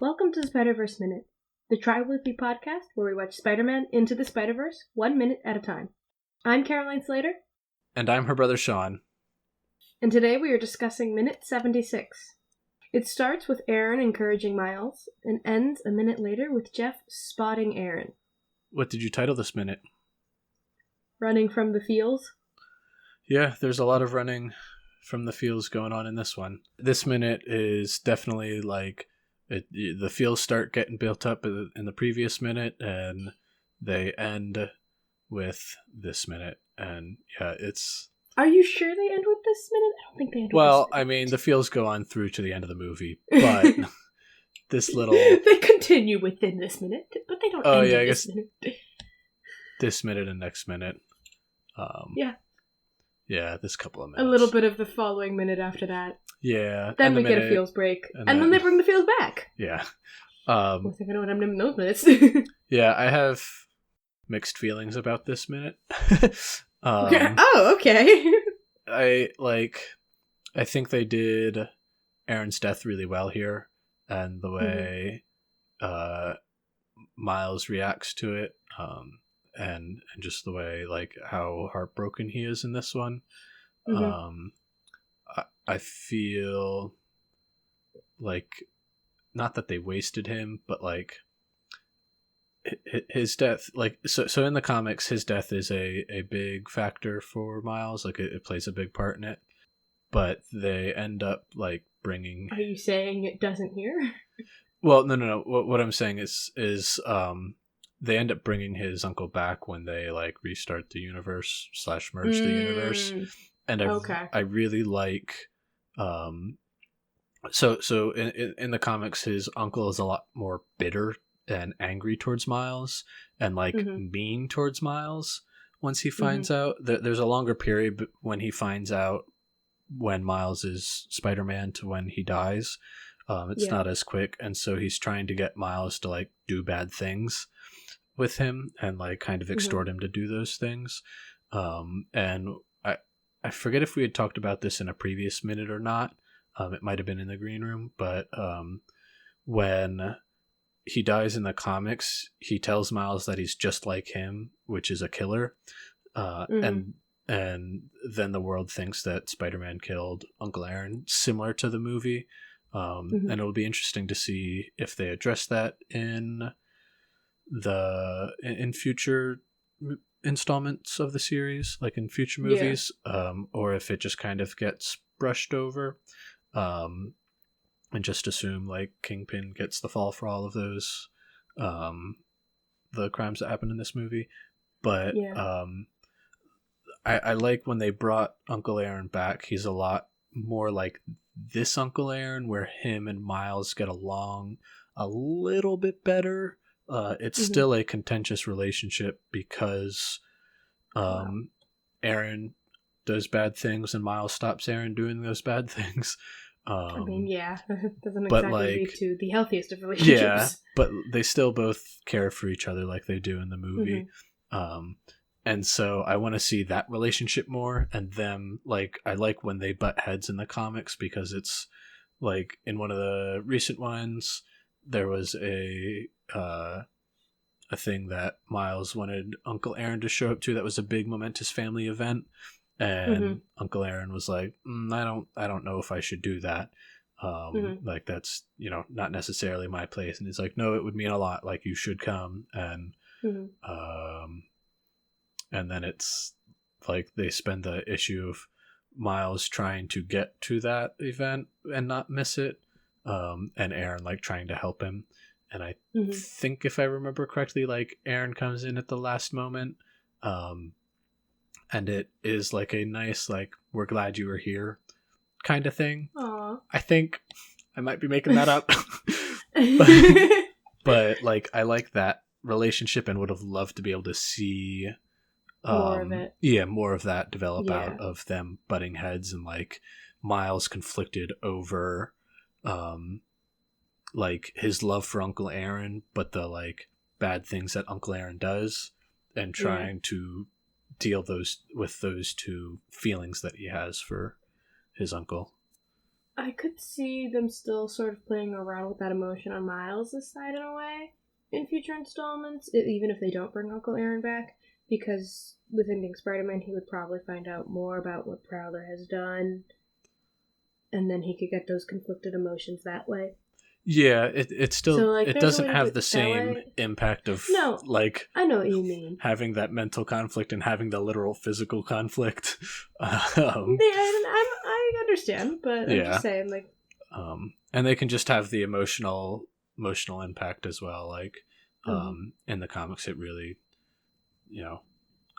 Welcome to the Spider-Verse Minute, the tri-weekly podcast where we watch Spider-Man Into the Spider-Verse 1 minute at a time. I'm Caroline Slater. And I'm her brother Sean. And today we are discussing Minute 76. It starts with Aaron encouraging Miles, and ends a minute later with Jeff spotting Aaron. What did you title this minute? Running from the fields? Yeah, there's a lot of running from the fields going on in this one. This minute is definitely like... the fields start getting built up in the previous minute, and they end with this minute. And yeah, it's... Are you sure they end with this minute? I don't think they end with this minute. Well, I mean, the fields go on through to the end of the movie, but this little... They continue within this minute, but they don't end in this minute. This minute and next minute. Yeah. Yeah, this couple of minutes. A little bit of the following minute after that. Yeah. Then we get a feels break. And then they bring the feels back. Yeah. I think I know what I'm naming those minutes. Yeah, I have mixed feelings about this minute. Oh, okay. I think they did Aaron's death really well here, and the way Miles reacts to it, and just the way like how heartbroken he is in this one. I feel like, not that they wasted him, but like his death, like so in the comics, his death is a big factor for Miles. Like it plays a big part in it, but they end up like bringing... Are you saying it doesn't here? Well, no. What I'm saying is they end up bringing his uncle back when they like restart the universe / merge the universe, and I really like. So in the comics, his uncle is a lot more bitter and angry towards Miles, and like mean towards Miles. Once he finds out, there's a longer period when he finds out when Miles is Spider-Man to when he dies. It's not as quick, and so he's trying to get Miles to like do bad things with him and like kind of extort him to do those things. And I forget if we had talked about this in a previous minute or not. It might have been in the green room, but when he dies in the comics, he tells Miles that he's just like him, which is a killer. And then the world thinks that Spider-Man killed Uncle Aaron, similar to the movie. And it'll be interesting to see if they address that in future installments of the series, like in future movies, or if it just kind of gets brushed over, and just assume like Kingpin gets the fall for all of those the crimes that happen in this movie. But I like when they brought Uncle Aaron back. He's a lot more like this Uncle Aaron, where him and Miles get along a little bit better. It's still a contentious relationship because Aaron does bad things and Miles stops Aaron doing those bad things. I mean, doesn't exactly lead to the healthiest of relationships. Yeah, but they still both care for each other like they do in the movie. And so I want to see that relationship more, and them, like, I like when they butt heads in the comics, because it's like in one of the recent ones, there was a thing that Miles wanted Uncle Aaron to show up to that was a big momentous family event, and Uncle Aaron was like, I don't know if I should do that. Like, that's, not necessarily my place. And he's like, no, it would mean a lot, like, you should come. And and then it's like they spend the issue of Miles trying to get to that event and not miss it, and Aaron like trying to help him. And I think, if I remember correctly, like Aaron comes in at the last moment, and it is like a nice, like, we're glad you were here kind of thing. Aww. I think I might be making that up. but like, I like that relationship and would have loved to be able to see more of it. Yeah, more of that develop out of them butting heads, and like Miles conflicted over like his love for Uncle Aaron, but the like bad things that Uncle Aaron does, and trying to deal with those two feelings that he has for his uncle. I could see them still sort of playing around with that emotion on Miles' side in a way in future installments, even if they don't bring Uncle Aaron back, because with Ending Spider-Man, he would probably find out more about what Prowler has done, and then he could get those conflicted emotions that way. Yeah, it still So, like, it there's a way doesn't to do have it the that same way. impact of No, like I know what you mean. having that mental conflict and having the literal physical conflict. I understand, but I'm Yeah. just saying, like, And they can just have the emotional impact as well. Like, mm-hmm. in the comics, it really,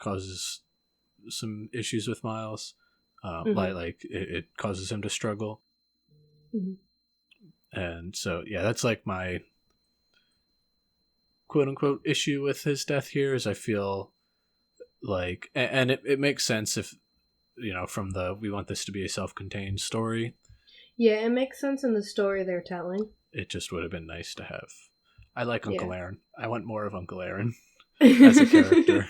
causes some issues with Miles. Mm-hmm. Like it causes him to struggle. Mm-hmm. And so, yeah, that's like my quote unquote issue with his death here is I feel like, and it makes sense if, from we want this to be a self-contained story. Yeah, it makes sense in the story they're telling. It just would have been nice to have. I like Uncle Yeah. Aaron. I want more of Uncle Aaron as a character.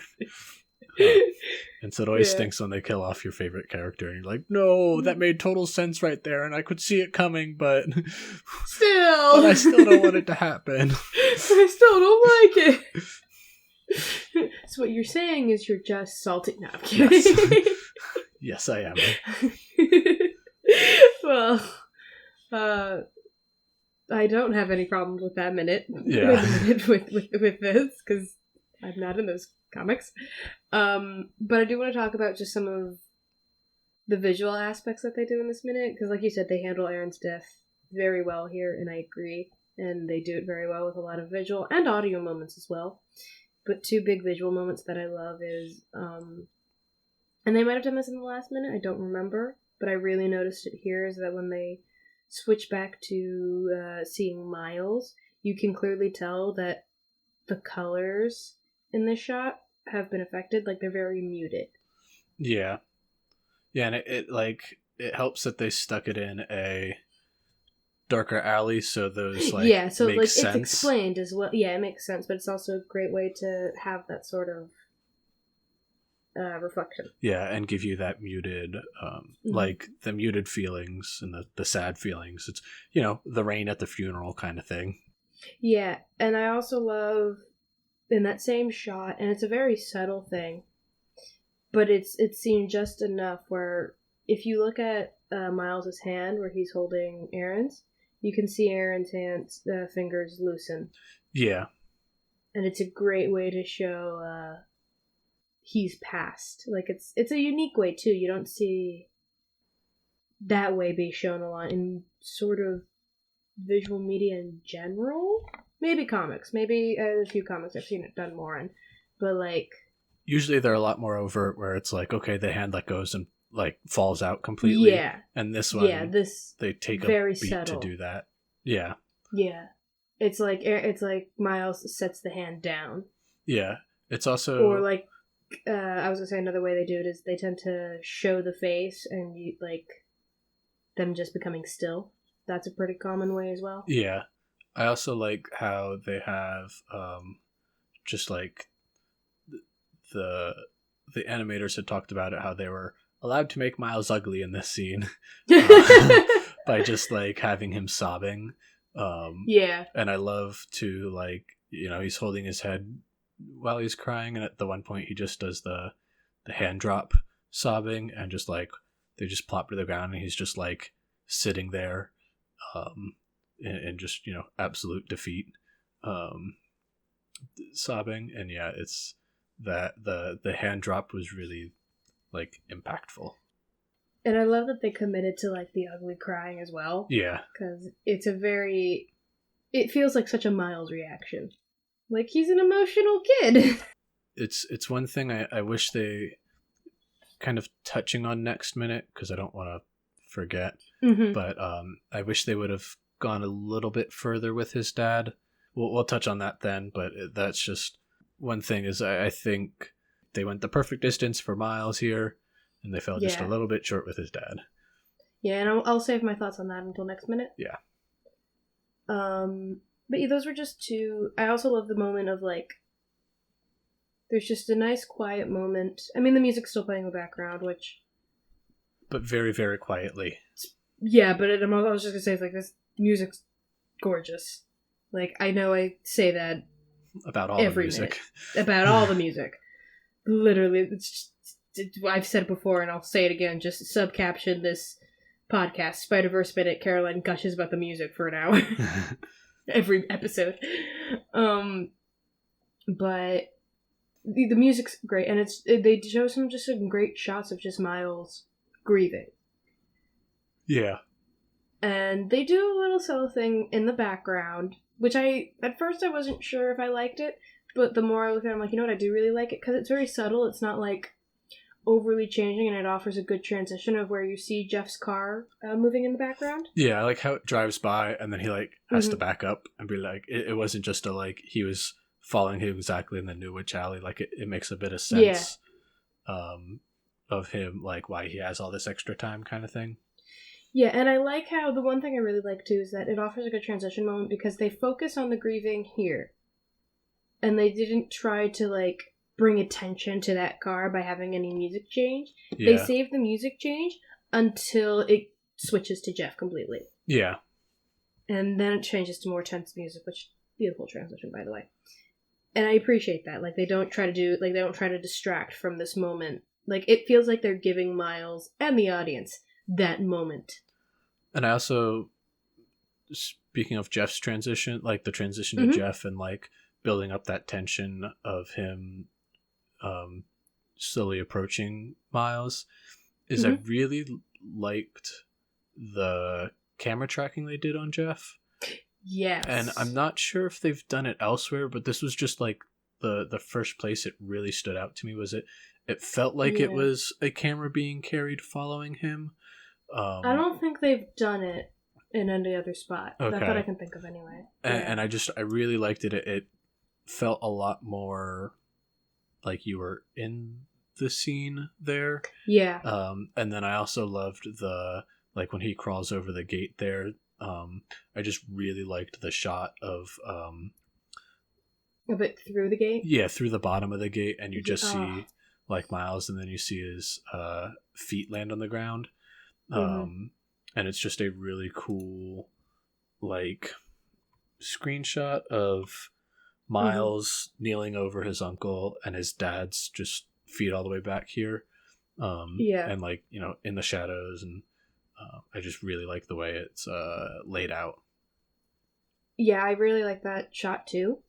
And so it always stinks when they kill off your favorite character and you're like, no, that made total sense right there and I could see it coming, but still, but I still don't want it to happen. I still don't like it. So what you're saying is you're just salty. No, I'm kidding. Yes. Yes, I am. Well, I don't have any problems with that minute. Yeah. with this, because I'm not in those comics. But I do want to talk about just some of the visual aspects that they do in this minute, because like you said, they handle Aaron's death very well here, and I agree. And they do it very well with a lot of visual and audio moments as well. But two big visual moments that I love is, and they might have done this in the last minute, I don't remember, but I really noticed it here, is that when they switch back to seeing Miles, you can clearly tell that the colors in this shot have been affected, like they're very muted. Yeah. Yeah, and it helps that they stuck it in a darker alley, so those so make sense. It's explained as well. Yeah, it makes sense, but it's also a great way to have that sort of reflection. Yeah, and give you that muted, like the muted feelings and the sad feelings. It's the rain at the funeral kind of thing. Yeah, and I also love in that same shot, and it's a very subtle thing, but it's seen just enough where if you look at Miles's hand where he's holding Aaron's, you can see Aaron's hands, fingers loosen. Yeah, and it's a great way to show he's passed. Like it's a unique way too. You don't see that way be shown a lot in sort of visual media in general. Maybe comics. Maybe a few comics I've seen it done more in. But like usually they're a lot more overt where it's like, okay, the hand that goes and like falls out completely. Yeah. And this one, they take very a beat subtle to do that. Yeah. Yeah. It's like Miles sets the hand down. Yeah. It's also, or like I was gonna say another way they do it is they tend to show the face and you like them just becoming still. That's a pretty common way as well. Yeah. I also like how they have just like the animators had talked about it, how they were allowed to make Miles ugly in this scene by just like having him sobbing. Yeah. And I love to like, he's holding his head while he's crying, and at the one point he just does the hand drop sobbing, and just like they just plop to the ground and he's just like sitting there in just absolute defeat, sobbing. And yeah, it's that the hand drop was really like impactful. And I love that they committed to like the ugly crying as well. Yeah, because it feels like such a Miles reaction. Like he's an emotional kid. It's one thing I wish they kind of touching on next minute, because I don't want to forget. Mm-hmm. But I wish they would have gone a little bit further with his dad. We'll touch on that then, but that's just one thing is I think they went the perfect distance for Miles here, and they fell just a little bit short with his dad. Yeah, and I'll save my thoughts on that until next minute. Yeah. But yeah, those were just two. I also love the moment of like, there's just a nice quiet moment. I mean, the music's still playing in the background, but very, very quietly. Yeah, but I was just gonna say, like, this music's gorgeous. Like, I know I say that about all the music. About all the music. Literally, I've said it before and I'll say it again. Just subcaption this podcast, Spider-Verse Minute. Caroline gushes about the music for an hour. Every episode. But the music's great, and they show some great shots of just Miles grieving. Yeah. And they do a little solo thing in the background, which at first I wasn't sure if I liked it, but the more I look at it, I'm like, you know what, I do really like it, because it's very subtle. It's not, like, overly changing, and it offers a good transition of where you see Jeff's car moving in the background. Yeah, I like how it drives by, and then he, like, has to back up and be like, it wasn't just he was following him exactly and then knew which alley. Like, it makes a bit of sense of him, like, why he has all this extra time kind of thing. Yeah, and I like how the one thing I really like too is that it offers a good transition moment because they focus on the grieving here. And they didn't try to, like, bring attention to that car by having any music change. Yeah. They saved the music change until it switches to Jeff completely. Yeah. And then it changes to more tense music, which beautiful transition, by the way. And I appreciate that. Like, they don't try to distract from this moment. Like, it feels like they're giving Miles and the audience that moment. And I also, speaking of Jeff's transition, like the transition to Jeff and like building up that tension of him slowly approaching Miles, is I really liked the camera tracking they did on Jeff. Yes. And I'm not sure if they've done it elsewhere, but this was just like the first place it really stood out to me. Was it felt like it was a camera being carried following him. I don't think they've done it in any other spot. Okay. Not that I can think of anyway. And I really liked it. It felt a lot more like you were in the scene there. Yeah. And then I also loved like when he crawls over the gate there. I just really liked the shot of it through the gate? Yeah, through the bottom of the gate, and you just see like Miles, and then you see his feet land on the ground. And it's just a really cool like screenshot of Miles kneeling over his uncle and his dad's just feet all the way back here. And like, you know, in the shadows, and I just really like the way it's laid out. Yeah, I really like that shot too.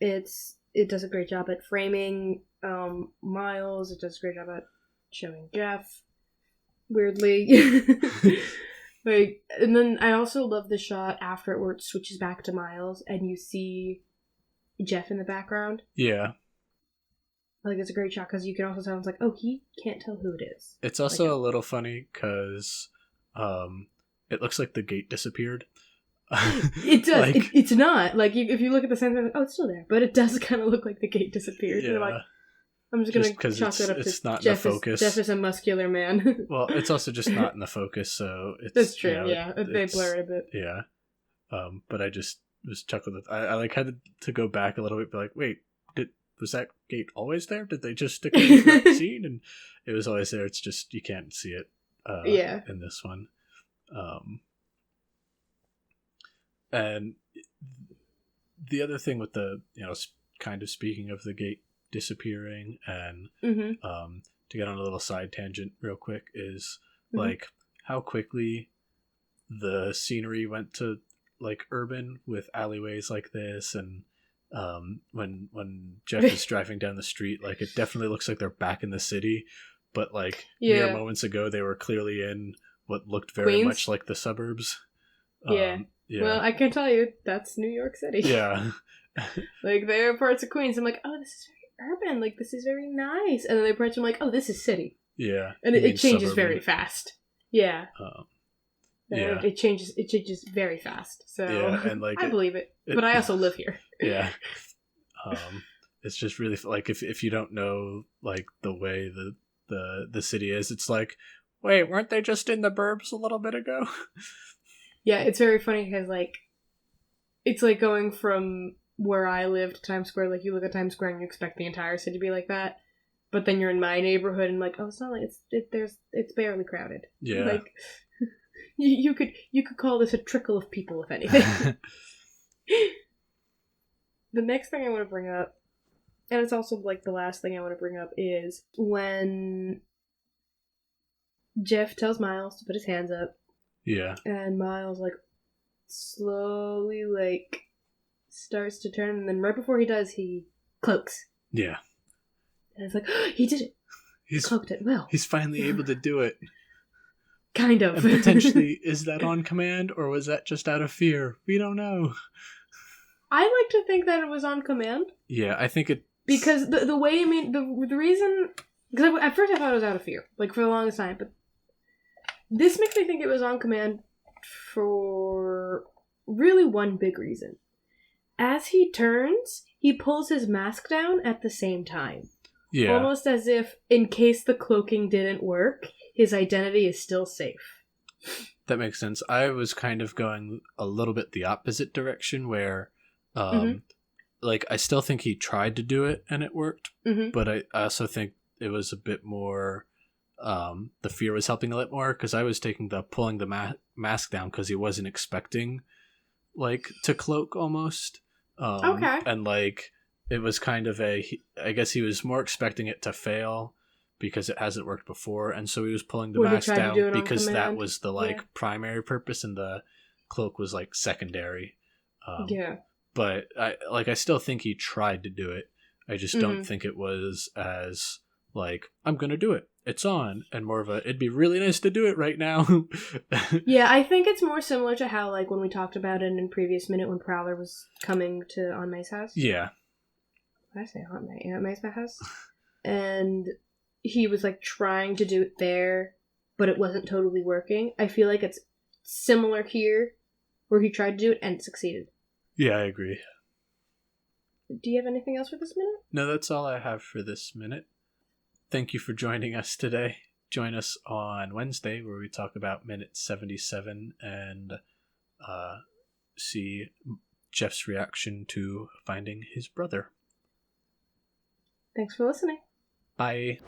It does a great job at framing Miles. It does a great job at showing Jeff. Weirdly. Like, and then I also love the shot after it where it switches back to Miles and you see Jeff in the background. Yeah. Like, it's a great shot because you can also tell it's like, oh, he can't tell who it is. It's also a little funny because it looks like the gate disappeared. It does. Like, it's not. Like, if you look at the center, like, oh, it's still there. But it does kind of look like the gate disappeared. Yeah. Like, I'm just going to chalk that up it's to not Jeff in the focus. Jeff is a muscular man. Well, it's also just not in the focus, so it's... That's true, they blur it a bit. Yeah. But I just was chuckled. I like had to go back a little bit, be like, wait, was that gate always there? Did they just stick it in that scene? And it was always there. It's just you can't see it in this one. And the other thing with the, you know, kind of speaking of the gate disappearing and to get on a little side tangent real quick is like how quickly the scenery went to like urban with alleyways like this, and when Jeff is driving down the street, like it definitely looks like they're back in the city, but like mere moments ago they were clearly in what looked very much like the suburbs. Yeah. Well, I can tell you that's New York City. Yeah. Like, there are parts of Queens I'm like, oh, this is very urban, like this is very nice, and then there are parts I'm like, oh, this is city. Yeah. And it changes very fast. Yeah. Yeah. It changes very fast. So and like I believe it. But I also live here. Yeah. It's just really like if you don't know like the way the city is, it's like, wait, weren't they just in the burbs a little bit ago? Yeah, it's very funny because like it's like going from where I live to Times Square. Like, you look at Times Square and you expect the entire city to be like that, but then you're in my neighborhood and like, oh, it's not like it's barely crowded. Yeah. Like, You could call this a trickle of people, if anything. The next thing I want to bring up, and it's also like the last thing I want to bring up, is when Jeff tells Miles to put his hands up. Yeah. And Miles like slowly like starts to turn, and then right before he does, he cloaks. Yeah. And it's like, oh, he did it. He's cloaked it well. He's finally able to do it. Kind of. And potentially, is that on command, or was that just out of fear? We don't know. I like to think that it was on command. Yeah, I think it... Because the way, I mean, the reason... Because at first I thought it was out of fear, like for the longest time, but this makes me think it was on command for really one big reason. As he turns, he pulls his mask down at the same time. Yeah. Almost as if, in case the cloaking didn't work, his identity is still safe. That makes sense. I was kind of going a little bit the opposite direction where, like, I still think he tried to do it and it worked, but I also think it was a bit more, the fear was helping a little more, because I was taking the pulling the mask down because he wasn't expecting, like, to cloak almost. Okay. And, like, it was kind of I guess he was more expecting it to fail because it hasn't worked before, and so he was pulling the mask down because that was the, like, primary purpose, and the cloak was, like, secondary. Yeah. But I still think he tried to do it. I just don't think it was as, like, I'm gonna do it, it's on, and more of a, it'd be really nice to do it right now. Yeah, I think it's more similar to how, like, when we talked about it in previous minute when Prowler was coming to Aunt May's house. Yeah. What did I say? Aunt May's house? And he was, like, trying to do it there, but it wasn't totally working. I feel like it's similar here, where he tried to do it and it succeeded. Yeah, I agree. Do you have anything else for this minute? No, that's all I have for this minute. Thank you for joining us today. Join us on Wednesday where we talk about minute 77 and see Jeff's reaction to finding his brother. Thanks for listening. Bye.